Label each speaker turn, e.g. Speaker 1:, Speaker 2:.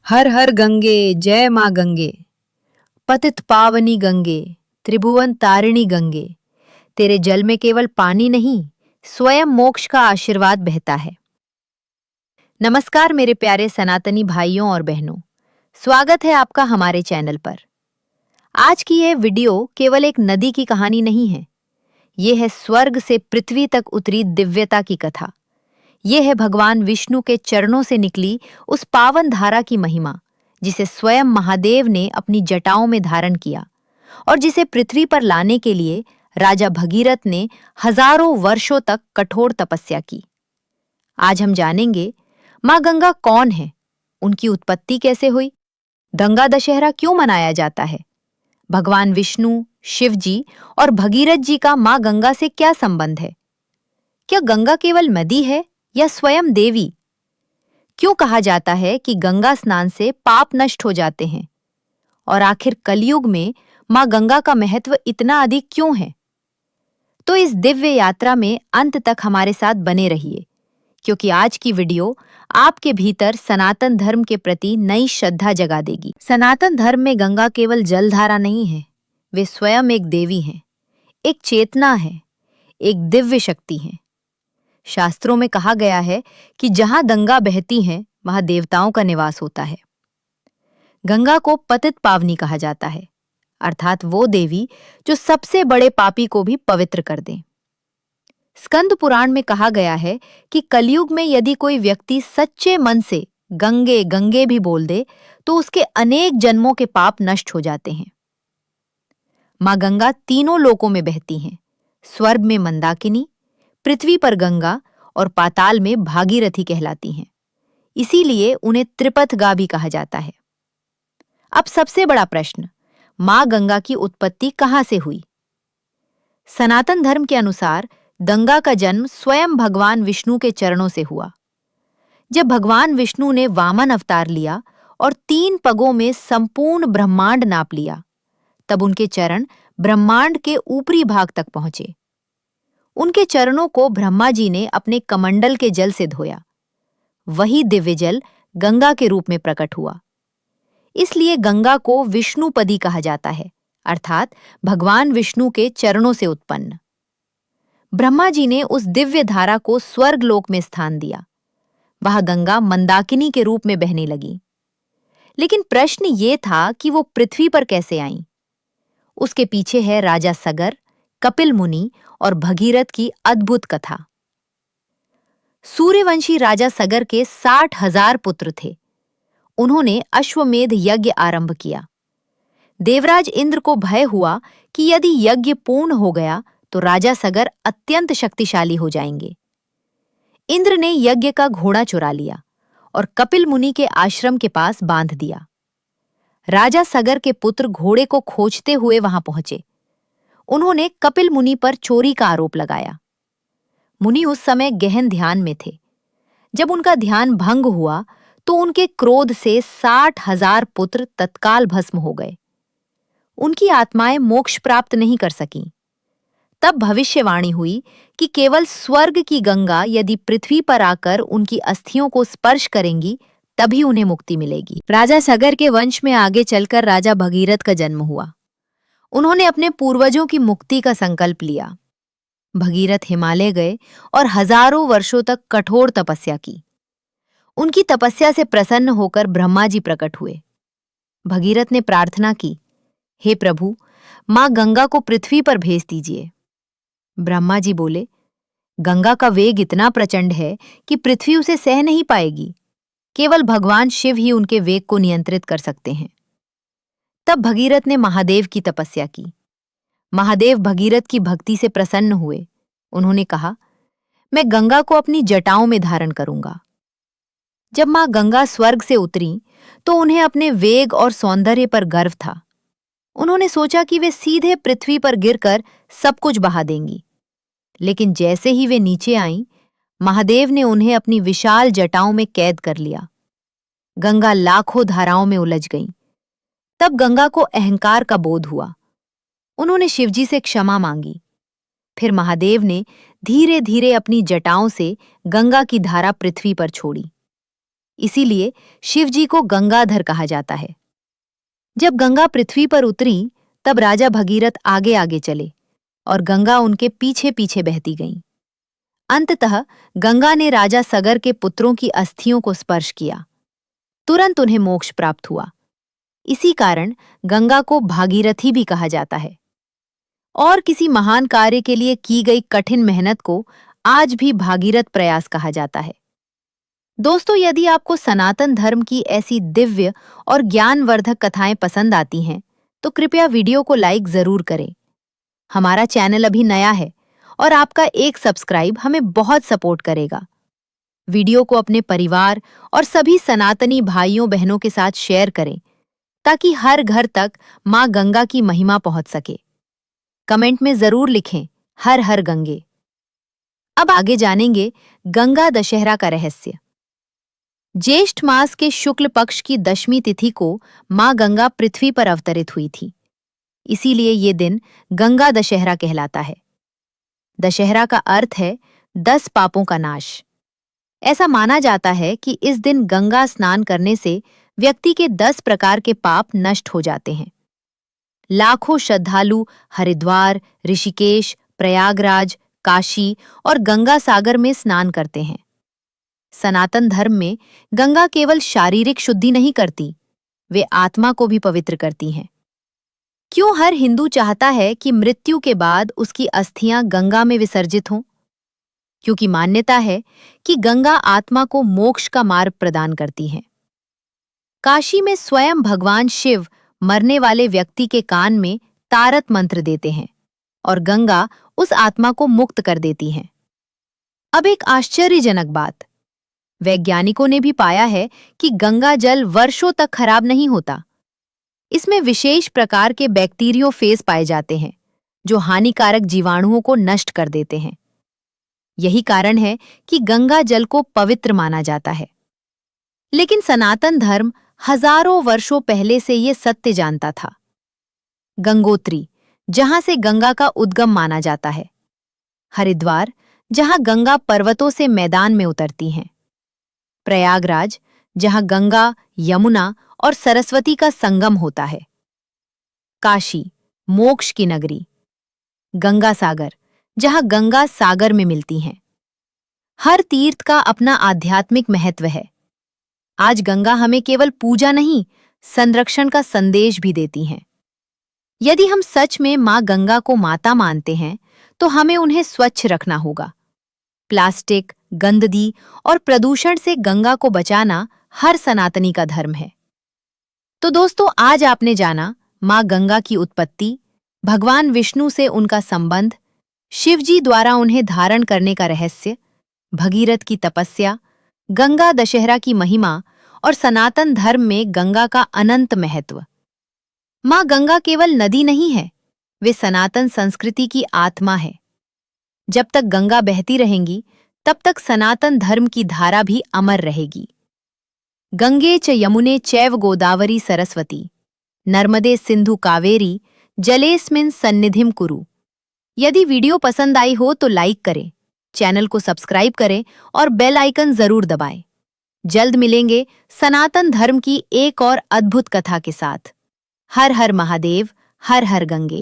Speaker 1: हर हर गंगे जय माँ गंगे। पतित पावनी गंगे, त्रिभुवन तारिणी गंगे। तेरे जल में केवल पानी नहीं, स्वयं मोक्ष का आशीर्वाद बहता है। नमस्कार मेरे प्यारे सनातनी भाइयों और बहनों, स्वागत है आपका हमारे चैनल पर। आज की यह वीडियो केवल एक नदी की कहानी नहीं है, ये है स्वर्ग से पृथ्वी तक उतरी दिव्यता की कथा। ये है भगवान विष्णु के चरणों से निकली उस पावन धारा की महिमा, जिसे स्वयं महादेव ने अपनी जटाओं में धारण किया और जिसे पृथ्वी पर लाने के लिए राजा भगीरथ ने हजारों वर्षों तक कठोर तपस्या की। आज हम जानेंगे मां गंगा कौन है, उनकी उत्पत्ति कैसे हुई, गंगा दशहरा क्यों मनाया जाता है, भगवान विष्णु, शिव जी और भगीरथ जी का मां गंगा से क्या संबंध है। क्या गंगा केवल नदी है या स्वयं देवी? क्यों कहा जाता है कि गंगा स्नान से पाप नष्ट हो जाते हैं? और आखिर कलयुग में मां गंगा का महत्व इतना अधिक क्यों है? तो इस दिव्य यात्रा में अंत तक हमारे साथ बने रहिए, क्योंकि आज की वीडियो आपके भीतर सनातन धर्म के प्रति नई श्रद्धा जगा देगी। सनातन धर्म में गंगा केवल जलधारा नहीं है, वे स्वयं एक देवी हैं, एक चेतना है, एक दिव्य शक्ति है। शास्त्रों में कहा गया है कि जहां गंगा बहती हैं, वहां देवताओं का निवास होता है। गंगा को पतित पावनी कहा जाता है, अर्थात वो देवी जो सबसे बड़े पापी को भी पवित्र कर दे। स्कंद पुराण में कहा गया है कि कलयुग में यदि कोई व्यक्ति सच्चे मन से गंगे गंगे भी बोल दे, तो उसके अनेक जन्मों के पाप नष्ट हो जाते हैं। मां गंगा तीनों लोकों में बहती हैं, स्वर्ग में मंदाकिनी, पृथ्वी पर गंगा और पाताल में भागीरथी कहलाती हैं। इसीलिए उन्हें त्रिपथगा भी कहा जाता है। अब सबसे बड़ा प्रश्न, मां गंगा की उत्पत्ति कहां से हुई? सनातन धर्म के अनुसार गंगा का जन्म स्वयं भगवान विष्णु के चरणों से हुआ। जब भगवान विष्णु ने वामन अवतार लिया और 3 पगों में संपूर्ण ब्रह्मांड नाप लिया, तब उनके चरण ब्रह्मांड के ऊपरी भाग तक पहुंचे। उनके चरणों को ब्रह्मा जी ने अपने कमंडल के जल से धोया। वही दिव्य जल गंगा के रूप में प्रकट हुआ। इसलिए गंगा को विष्णुपदी कहा जाता है, अर्थात भगवान विष्णु के चरणों से उत्पन्न। ब्रह्मा जी ने उस दिव्य धारा को स्वर्ग लोक में स्थान दिया। वह गंगा मंदाकिनी के रूप में बहने लगी। लेकिन प्रश्न ये था कि वो पृथ्वी पर कैसे आईं? उसके पीछे है राजा सगर, कपिल मुनि और भगीरथ की अद्भुत कथा। सूर्यवंशी राजा सगर के 60,000 पुत्र थे। उन्होंने अश्वमेध यज्ञ आरंभ किया। देवराज इंद्र को भय हुआ कि यदि यज्ञ पूर्ण हो गया तो राजा सगर अत्यंत शक्तिशाली हो जाएंगे। इंद्र ने यज्ञ का घोड़ा चुरा लिया और कपिल मुनि के आश्रम के पास बांध दिया। राजा सगर के पुत्र घोड़े को खोजते हुए वहां पहुंचे। उन्होंने कपिल मुनि पर चोरी का आरोप लगाया। मुनि उस समय गहन ध्यान में थे। जब उनका ध्यान भंग हुआ तो उनके क्रोध से 60,000 पुत्र तत्काल भस्म हो गए। उनकी आत्माएं मोक्ष प्राप्त नहीं कर सकीं। तब भविष्यवाणी हुई कि केवल स्वर्ग की गंगा यदि पृथ्वी पर आकर उनकी अस्थियों को स्पर्श करेंगी, तभी उन्हें मुक्ति मिलेगी। राजा सगर के वंश में आगे चलकर राजा भगीरथ का जन्म हुआ। उन्होंने अपने पूर्वजों की मुक्ति का संकल्प लिया। भगीरथ हिमालय गए और हजारों वर्षों तक कठोर तपस्या की। उनकी तपस्या से प्रसन्न होकर ब्रह्मा जी प्रकट हुए। भगीरथ ने प्रार्थना की, हे प्रभु, मां गंगा को पृथ्वी पर भेज दीजिए। ब्रह्मा जी बोले, गंगा का वेग इतना प्रचंड है कि पृथ्वी उसे सह नहीं पाएगी। केवल भगवान शिव ही उनके वेग को नियंत्रित कर सकते हैं। तब भगीरथ ने महादेव की तपस्या की। महादेव भगीरथ की भक्ति से प्रसन्न हुए। उन्होंने कहा, मैं गंगा को अपनी जटाओं में धारण करूंगा। जब मां गंगा स्वर्ग से उतरी तो उन्हें अपने वेग और सौंदर्य पर गर्व था। उन्होंने सोचा कि वे सीधे पृथ्वी पर गिरकर सब कुछ बहा देंगी। लेकिन जैसे ही वे नीचे आईं, महादेव ने उन्हें अपनी विशाल जटाओं में कैद कर लिया। गंगा लाखों धाराओं में उलझ गई। तब गंगा को अहंकार का बोध हुआ। उन्होंने शिवजी से क्षमा मांगी। फिर महादेव ने धीरे धीरे अपनी जटाओं से गंगा की धारा पृथ्वी पर छोड़ी। इसीलिए शिव जी को गंगाधर कहा जाता है। जब गंगा पृथ्वी पर उतरी तब राजा भगीरथ आगे आगे चले और गंगा उनके पीछे पीछे बहती गई। अंततः गंगा ने राजा सगर के पुत्रों की अस्थियों को स्पर्श किया। तुरंत उन्हें मोक्ष प्राप्त हुआ। इसी कारण गंगा को भागीरथी भी कहा जाता है। और किसी महान कार्य के लिए की गई कठिन मेहनत को आज भी भागीरथ प्रयास कहा जाता है। दोस्तों, यदि आपको सनातन धर्म की ऐसी दिव्य और ज्ञानवर्धक कथाएं पसंद आती हैं, तो कृपया वीडियो को लाइक जरूर करें। हमारा चैनल अभी नया है और आपका एक सब्सक्राइब हमें बहुत सपोर्ट करेगा। वीडियो को अपने परिवार और सभी सनातनी भाइयों बहनों के साथ शेयर करें ताकि हर घर तक मां गंगा की महिमा पहुंच सके। कमेंट में जरूर लिखें हर हर गंगे। अब आगे जानेंगे गंगा दशहरा का रहस्य। ज्येष्ठ मास के शुक्ल पक्ष की दशमी तिथि को मां गंगा पृथ्वी पर अवतरित हुई थी। इसीलिए ये दिन गंगा दशहरा कहलाता है। दशहरा का अर्थ है 10 पापों का नाश। ऐसा माना जाता है कि इस दिन गंगा स्नान करने से व्यक्ति के 10 प्रकार के पाप नष्ट हो जाते हैं। लाखों श्रद्धालु हरिद्वार, ऋषिकेश, प्रयागराज, काशी और गंगा सागर में स्नान करते हैं। सनातन धर्म में गंगा केवल शारीरिक शुद्धि नहीं करती, वे आत्मा को भी पवित्र करती हैं। क्यों हर हिंदू चाहता है कि मृत्यु के बाद उसकी अस्थियां गंगा में विसर्जित हों? क्योंकि मान्यता है कि गंगा आत्मा को मोक्ष का मार्ग प्रदान करती है। काशी में स्वयं भगवान शिव मरने वाले व्यक्ति के कान में तारक मंत्र देते हैं और गंगा उस आत्मा को मुक्त कर देती है। अब एक आश्चर्यजनक बात, वैज्ञानिकों ने भी पाया है कि गंगा जल वर्षों तक खराब नहीं होता। इसमें विशेष प्रकार के बैक्टीरियोफेज पाए जाते हैं जो हानिकारक जीवाणुओं को नष्ट कर देते हैं। यही कारण है कि गंगा जल को पवित्र माना जाता है। लेकिन सनातन धर्म हजारों वर्षों पहले से ये सत्य जानता था। गंगोत्री, जहां से गंगा का उद्गम माना जाता है। हरिद्वार, जहां गंगा पर्वतों से मैदान में उतरती हैं। प्रयागराज, जहां गंगा, यमुना और सरस्वती का संगम होता है। काशी, मोक्ष की नगरी। गंगा सागर, जहां गंगा सागर में मिलती हैं। हर तीर्थ का अपना आध्यात्मिक महत्व है। आज गंगा हमें केवल पूजा नहीं, संरक्षण का संदेश भी देती हैं। यदि हम सच में मां गंगा को माता मानते हैं, तो हमें उन्हें स्वच्छ रखना होगा। प्लास्टिक, गंदगी और प्रदूषण से गंगा को बचाना हर सनातनी का धर्म है। तो दोस्तों, आज आपने जाना मां गंगा की उत्पत्ति, भगवान विष्णु से उनका संबंध, शिवजी द्वारा उन्हें धारण करने का रहस्य, भगीरथ की तपस्या, गंगा दशहरा की महिमा और सनातन धर्म में गंगा का अनंत महत्व। मां गंगा केवल नदी नहीं है, वे सनातन संस्कृति की आत्मा है। जब तक गंगा बहती रहेंगी, तब तक सनातन धर्म की धारा भी अमर रहेगी। गंगे च यमुने चैव गोदावरी सरस्वती, नर्मदे सिंधु कावेरी, जलेस्मिन् सन्निधिं कुरु। यदि वीडियो पसंद आई हो तो लाइक करें, चैनल को सब्सक्राइब करें और बेल आइकन जरूर दबाएं। जल्द मिलेंगे सनातन धर्म की एक और अद्भुत कथा के साथ। हर हर महादेव, हर हर गंगे।